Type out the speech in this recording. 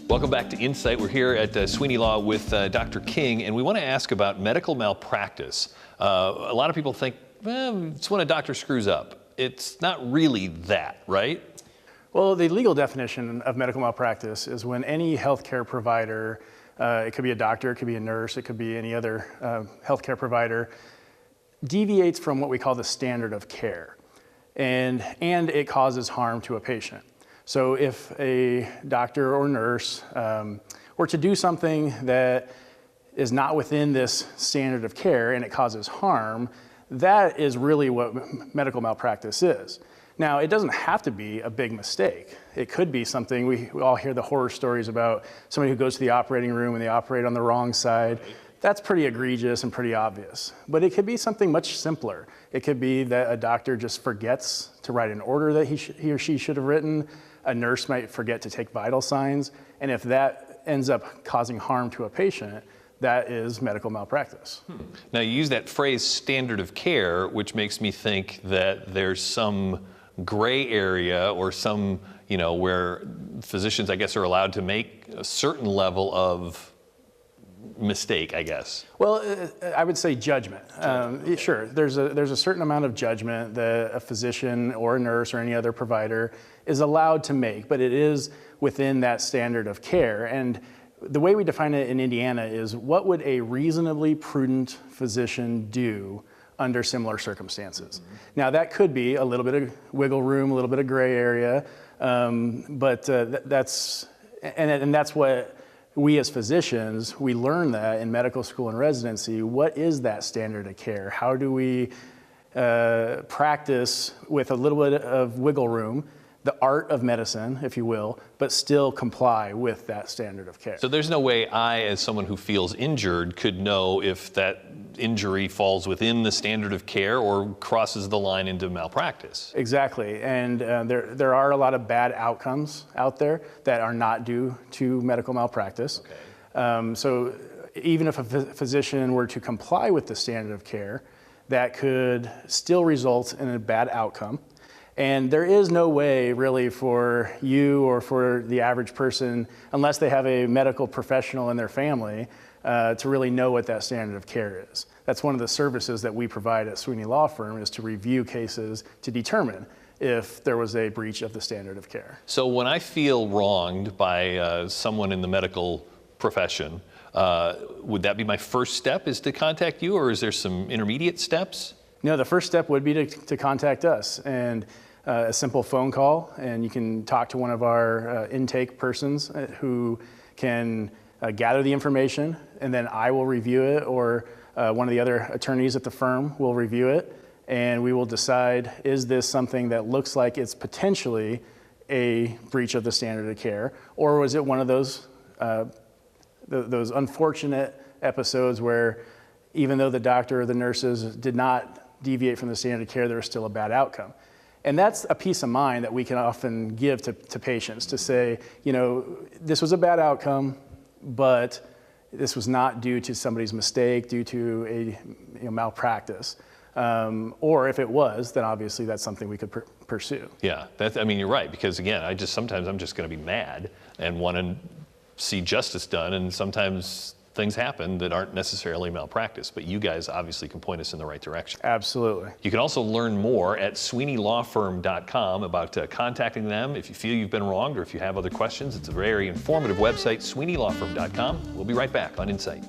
Welcome back to Insight. We're here at Sweeney Law with Dr. King, and we want to ask about medical malpractice. A lot of people think, well, it's when a doctor screws up. It's not really that, right? Well, the legal definition of medical malpractice is when any healthcare provider, it could be a doctor, it could be a nurse, it could be any other healthcare provider, deviates from what we call the standard of care, and it causes harm to a patient. So if a doctor or nurse were to do something that is not within this standard of care and it causes harm, that is really what medical malpractice is. Now, it doesn't have to be a big mistake. It could be something, we all hear the horror stories about somebody who goes to the operating room and they operate on the wrong side. That's pretty egregious and pretty obvious. But it could be something much simpler. It could be that a doctor just forgets to write an order that he or she should have written. A nurse might forget to take vital signs. And if that ends up causing harm to a patient, that is medical malpractice. Now, you use that phrase standard of care, which makes me think that there's some gray area or some, where physicians, I guess, are allowed to make a certain level of mistake, I guess. Well, I would say judgment. Sure, there's a certain amount of judgment that a physician or a nurse or any other provider is allowed to make, but it is within that standard of care. And the way we define it in Indiana is, what would a reasonably prudent physician do under similar circumstances? Mm-hmm. Now, that could be a little bit of wiggle room, a little bit of gray area, but that's what we as physicians, we learn that in medical school and residency. What is that standard of care? How do we practice with a little bit of wiggle room, the art of medicine, if you will, but still comply with that standard of care? So there's no way I, as someone who feels injured, could know if that injury falls within the standard of care or crosses the line into malpractice. Exactly, and there are a lot of bad outcomes out there that are not due to medical malpractice. Okay. So even if a physician were to comply with the standard of care, that could still result in a bad outcome. And there is no way really for you or for the average person, unless they have a medical professional in their family, to really know what that standard of care is. That's one of the services that we provide at Sweeney Law Firm, is to review cases to determine if there was a breach of the standard of care. So when I feel wronged by someone in the medical profession, would that be my first step, is to contact you, or is there some intermediate steps? No, the first step would be to contact us, and a simple phone call, and you can talk to one of our intake persons who can gather the information, and then I will review it, or one of the other attorneys at the firm will review it, and we will decide, is this something that looks like it's potentially a breach of the standard of care, or was it one of those unfortunate episodes where even though the doctor or the nurses did not deviate from the standard of care, there was still a bad outcome. And that's a peace of mind that we can often give to patients, to say, this was a bad outcome, but this was not due to somebody's mistake, due to a malpractice. Or if it was, then obviously that's something we could pursue. Yeah, you're right, because again, sometimes I'm just going to be mad and want to see justice done, and sometimes things happen that aren't necessarily malpractice, but you guys obviously can point us in the right direction. Absolutely. You can also learn more at SweeneyLawFirm.com about contacting them if you feel you've been wronged or if you have other questions. It's a very informative website, SweeneyLawFirm.com. We'll be right back on Insight.